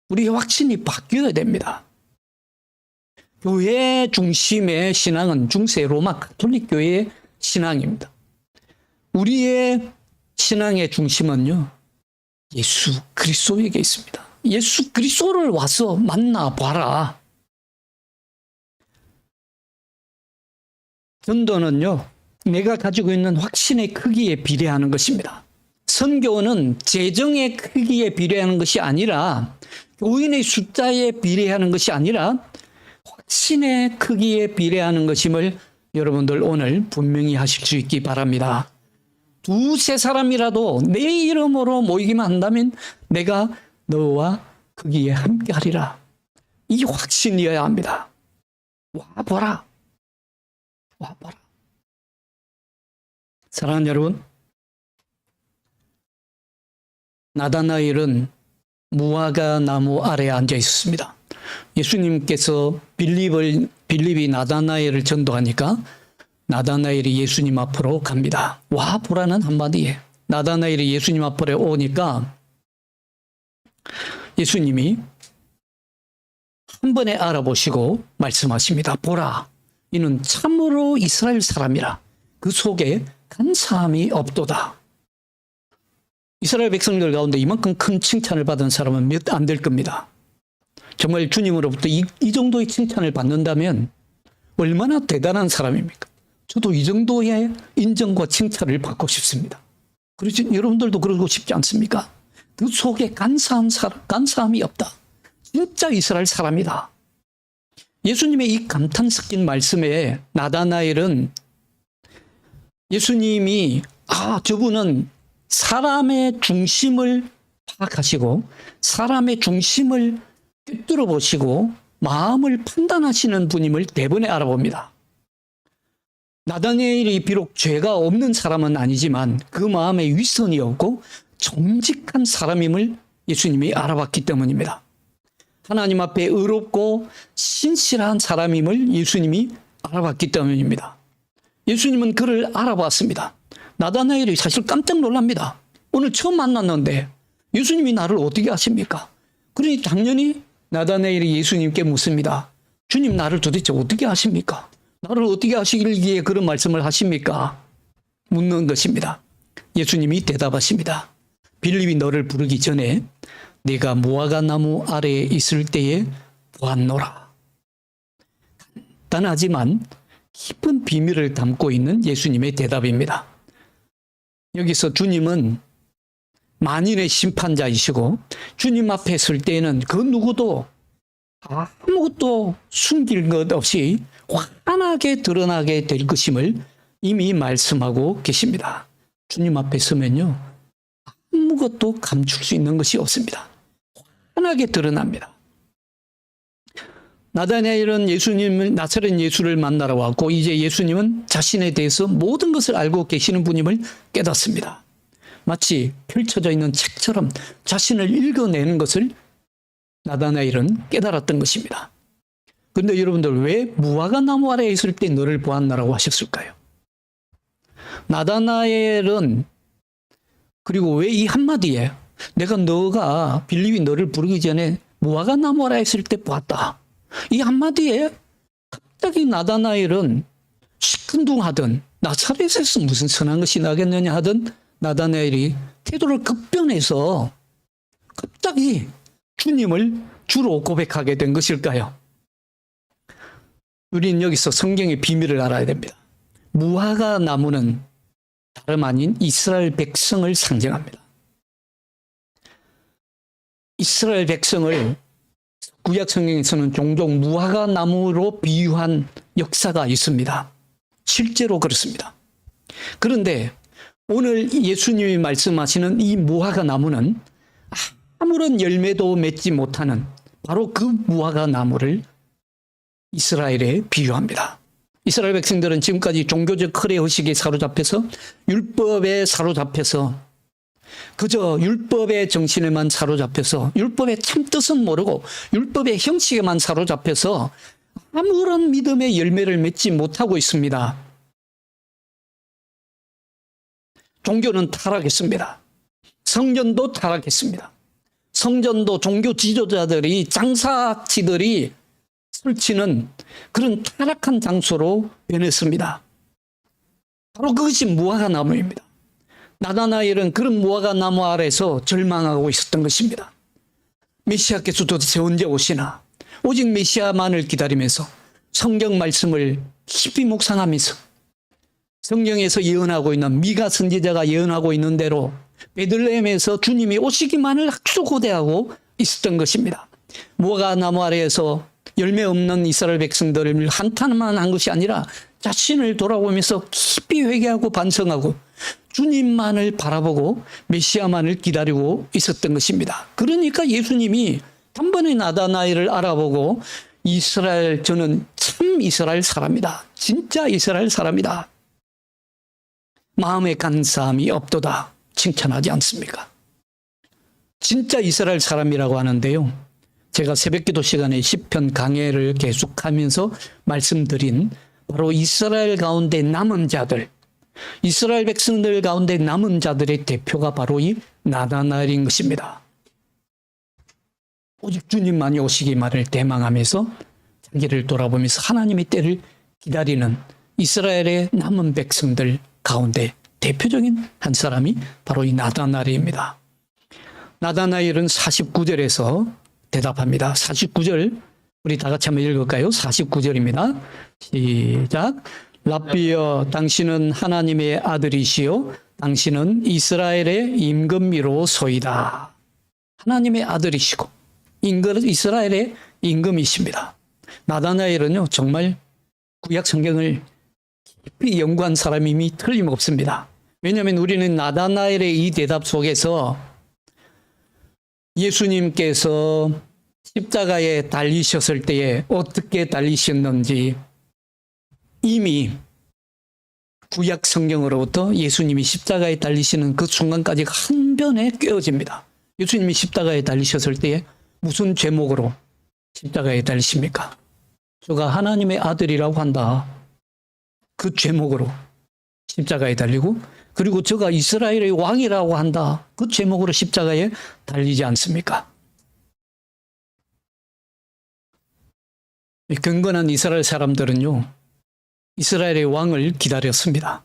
Speaker 1: 우리의 확신이 바뀌어야 됩니다. 교회 중심의 신앙은 중세 로마 가톨릭 교회의 신앙입니다. 우리의 신앙의 중심은요, 예수 그리스도에게 있습니다. 예수 그리스도를 와서 만나봐라. 전도는요, 내가 가지고 있는 확신의 크기에 비례하는 것입니다. 선교는 재정의 크기에 비례하는 것이 아니라 교인의 숫자에 비례하는 것이 아니라 확신의 크기에 비례하는 것임을 여러분들 오늘 분명히 하실 수 있기 바랍니다. 두세 사람이라도 내 이름으로 모이기만 한다면 내가 너와 거기에 함께하리라. 이 확신이어야 합니다. 와보라. 와보라. 사랑하는 여러분, 나다나엘은 무화과 나무 아래에 앉아 있었습니다. 예수님께서 빌립이 나다나엘을 전도하니까 나다나엘이 예수님 앞으로 갑니다. 와 보라는 한마디에 나다나엘이 예수님 앞으로 오니까 예수님이 한 번에 알아보시고 말씀하십니다. 보라, 이는 참으로 이스라엘 사람이라. 그 속에 간사함이 없도다. 이스라엘 백성들 가운데 이만큼 큰 칭찬을 받은 사람은 몇 안 될 겁니다. 정말 주님으로부터 이 정도의 칭찬을 받는다면 얼마나 대단한 사람입니까? 저도 이 정도의 인정과 칭찬을 받고 싶습니다. 그렇지, 여러분들도 그러고 싶지 않습니까? 그 속에 간사함이 없다. 진짜 이스라엘 사람이다. 예수님의 이 감탄 섞인 말씀에 나다나엘은 예수님이 저분은 사람의 중심을 파악하시고 사람의 중심을 꿰뚫어 보시고 마음을 판단하시는 분임을 대번에 알아봅니다. 나다나엘이 비록 죄가 없는 사람은 아니지만 그 마음에 윗선이 없고 정직한 사람임을 예수님이 알아봤기 때문입니다. 하나님 앞에 의롭고 신실한 사람임을 예수님이 알아봤기 때문입니다. 예수님은 그를 알아봤습니다. 나다나엘이 사실 깜짝 놀랍니다. 오늘 처음 만났는데 예수님이 나를 어떻게 아십니까? 그러니 당연히 나다나엘이 예수님께 묻습니다. 주님, 나를 도대체 어떻게 아십니까? 나를 어떻게 아시기에 그런 말씀을 하십니까? 묻는 것입니다. 예수님이 대답하십니다. 빌립이 너를 부르기 전에 네가 무화과 나무 아래에 있을 때에 보았노라. 간단하지만 깊은 비밀을 담고 있는 예수님의 대답입니다. 여기서 주님은 만인의 심판자이시고 주님 앞에 설 때에는 그 누구도 아무것도 숨길 것 없이 환하게 드러나게 될 것임을 이미 말씀하고 계십니다. 주님 앞에 서면요, 아무것도 감출 수 있는 것이 없습니다. 환하게 드러납니다. 나다나엘은 나사렛 예수를 만나러 왔고 이제 예수님은 자신에 대해서 모든 것을 알고 계시는 분임을 깨닫습니다. 마치 펼쳐져 있는 책처럼 자신을 읽어내는 것을 나다나엘은 깨달았던 것입니다. 그런데 여러분들, 왜 무화과 나무 아래에 있을 때 너를 보았나라고 하셨을까요? 나다나엘은 그리고 왜 이 한마디에 내가 너가 빌립이 너를 부르기 전에 무화과 나무라 했을 때 보았다. 이 한마디에 갑자기 나다나엘은 시큰둥하던 나사렛에서 무슨 선한 것이 나겠느냐 하던 나다나엘이 태도를 급변해서 갑자기 주님을 주로 고백하게 된 것일까요? 우리는 여기서 성경의 비밀을 알아야 됩니다. 무화과 나무는 다름 아닌 이스라엘 백성을 상징합니다. 이스라엘 백성을 구약 성경에서는 종종 무화과 나무로 비유한 역사가 있습니다. 실제로 그렇습니다. 그런데 오늘 예수님이 말씀하시는 이 무화과 나무는 아무런 열매도 맺지 못하는 바로 그 무화과 나무를 이스라엘에 비유합니다. 이스라엘 백성들은 지금까지 종교적 클레 의식에 사로잡혀서 율법에 사로잡혀서 그저 율법의 정신에만 사로잡혀서 율법의 참뜻은 모르고 율법의 형식에만 사로잡혀서 아무런 믿음의 열매를 맺지 못하고 있습니다. 종교는 타락했습니다. 성전도 타락했습니다. 성전도 종교 지도자들이 장사치들이 설치는 그런 타락한 장소로 변했습니다. 바로 그것이 무화과 나무입니다. 나다나엘은 그런 무화과 나무 아래서 절망하고 있었던 것입니다. 메시아께서 도대체 언제 오시나? 오직 메시아만을 기다리면서 성경 말씀을 깊이 묵상하면서 성경에서 예언하고 있는 미가 선지자가 예언하고 있는 대로 베들레헴에서 주님이 오시기만을 학수고대하고 있었던 것입니다. 무화과 나무 아래에서 열매 없는 이스라엘 백성들을 한탄만 한 것이 아니라 자신을 돌아보면서 깊이 회개하고 반성하고 주님만을 바라보고 메시아만을 기다리고 있었던 것입니다. 그러니까 예수님이 단번에 나다나엘을 알아보고 이스라엘, 저는 참 이스라엘 사람이다. 진짜 이스라엘 사람이다. 마음에 간사함이 없도다. 칭찬하지 않습니까? 진짜 이스라엘 사람이라고 하는데요. 제가 새벽기도 시간에 시편 강해를 계속하면서 말씀드린 바로 이스라엘 가운데 남은 자들, 이스라엘 백성들 가운데 남은 자들의 대표가 바로 이 나다나엘인 것입니다. 오직 주님만이 오시기만을 대망하면서 자기를 돌아보면서 하나님의 때를 기다리는 이스라엘의 남은 백성들 가운데 대표적인 한 사람이 바로 이 나다나엘입니다. 나다나엘은 49절에서 대답합니다. 49절 우리 다 같이 한번 읽을까요? 49절입니다. 시작. 랍비여, 당신은 하나님의 아들이시요 당신은 이스라엘의 임금미로소이다. 하나님의 아들이시고 이스라엘의 임금이십니다. 나다나엘은요 정말 구약 성경을 깊이 연구한 사람임이 틀림없습니다. 왜냐하면 우리는 나다나엘의 이 대답 속에서 예수님께서 십자가에 달리셨을 때에 어떻게 달리셨는지 이미 구약 성경으로부터 예수님이 십자가에 달리시는 그 순간까지 한 변에 꿰어집니다. 예수님이 십자가에 달리셨을 때에 무슨 제목으로 십자가에 달리십니까? 저가 하나님의 아들이라고 한다. 그 제목으로 십자가에 달리고, 그리고 저가 이스라엘의 왕이라고 한다. 그 제목으로 십자가에 달리지 않습니까? 경건한 이스라엘 사람들은요, 이스라엘의 왕을 기다렸습니다.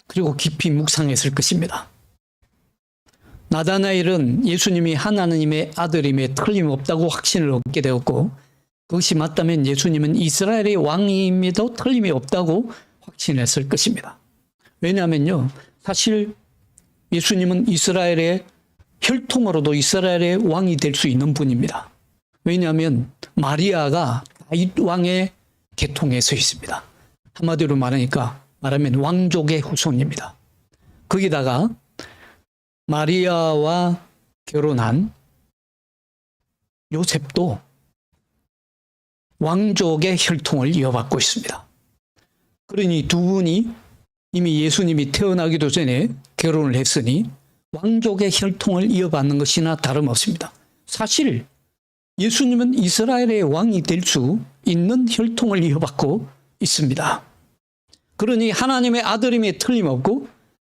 Speaker 1: 그리고 깊이 묵상했을 것입니다. 나다나엘은 예수님이 하나님의 아들임에 틀림없다고 확신을 얻게 되었고, 그것이 맞다면 예수님은 이스라엘의 왕임에도 틀림이 없다고 확신했을 것입니다. 왜냐하면요, 사실 예수님은 이스라엘의 혈통으로도 이스라엘의 왕이 될 수 있는 분입니다. 왜냐하면 마리아가 다윗 왕의 계통에서 있습니다. 한마디로 말하면 왕족의 후손입니다. 거기다가 마리아와 결혼한 요셉도 왕족의 혈통을 이어받고 있습니다. 그러니 두 분이 이미 예수님이 태어나기도 전에 결혼을 했으니 왕족의 혈통을 이어받는 것이나 다름없습니다. 사실 예수님은 이스라엘의 왕이 될 수 있는 혈통을 이어받고 있습니다. 그러니 하나님의 아들임에 틀림없고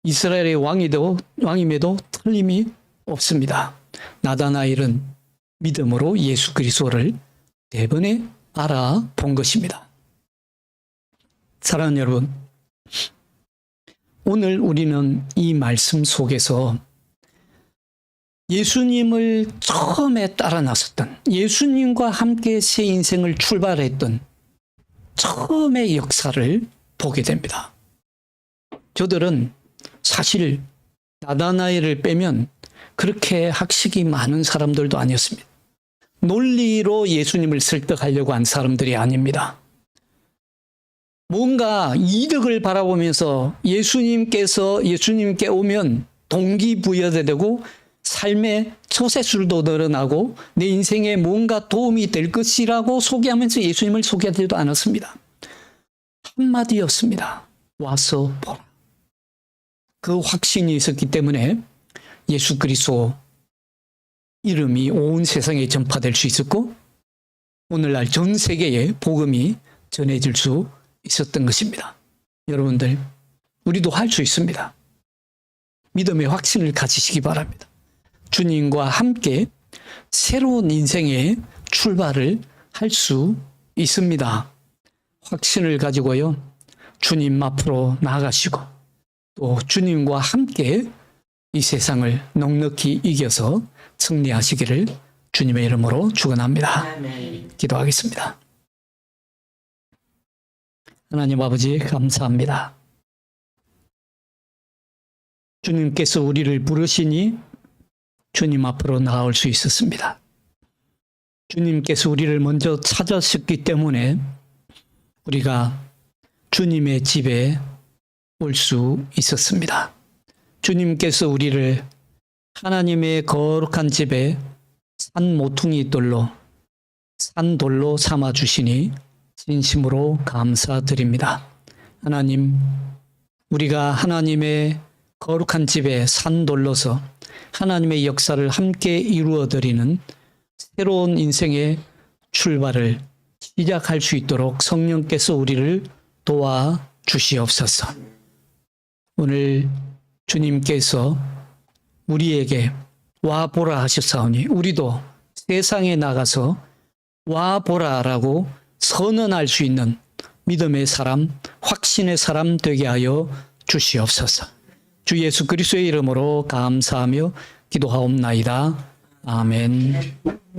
Speaker 1: 이스라엘의 왕임에도 틀림이 없습니다. 나다나엘은 믿음으로 예수 그리스도를 4번에 알아본 것입니다. 사랑하는 여러분, 오늘 우리는 이 말씀 속에서 예수님을 처음에 따라 나섰던, 예수님과 함께 새 인생을 출발했던 처음의 역사를 보게 됩니다. 저들은 사실 나다나엘을 빼면 그렇게 학식이 많은 사람들도 아니었습니다. 논리로 예수님을 설득하려고 한 사람들이 아닙니다. 뭔가 이득을 바라보면서 예수님께 오면 동기부여되고 삶의 처세술도 늘어나고 내 인생에 뭔가 도움이 될 것이라고 소개하면서 예수님을 소개하지도 않았습니다. 한마디였습니다. 와서 보라. 그 확신이 있었기 때문에 예수 그리스도 이름이 온 세상에 전파될 수 있었고 오늘날 전 세계에 복음이 전해질 수 있었던 것입니다. 여러분들, 우리도 할 수 있습니다. 믿음의 확신을 가지시기 바랍니다. 주님과 함께 새로운 인생의 출발을 할 수 있습니다. 확신을 가지고요, 주님 앞으로 나아가시고 또 주님과 함께 이 세상을 넉넉히 이겨서 승리하시기를 주님의 이름으로 축원합니다.
Speaker 2: 아멘.
Speaker 1: 기도하겠습니다. 하나님 아버지, 감사합니다. 주님께서 우리를 부르시니 주님 앞으로 나아올 수 있었습니다. 주님께서 우리를 먼저 찾으셨기 때문에 우리가 주님의 집에 올 수 있었습니다. 주님께서 우리를 하나님의 거룩한 집에 산 모퉁이 돌로, 산돌로 삼아 주시니 진심으로 감사드립니다. 하나님, 우리가 하나님의 거룩한 집에 산돌로서 하나님의 역사를 함께 이루어드리는 새로운 인생의 출발을 시작할 수 있도록 성령께서 우리를 도와주시옵소서. 오늘 주님께서 우리에게 와보라 하셨사오니 우리도 세상에 나가서 와보라라고 선언할 수 있는 믿음의 사람, 확신의 사람 되게 하여 주시옵소서. 주 예수 그리스도의 이름으로 감사하며 기도하옵나이다. 아멘.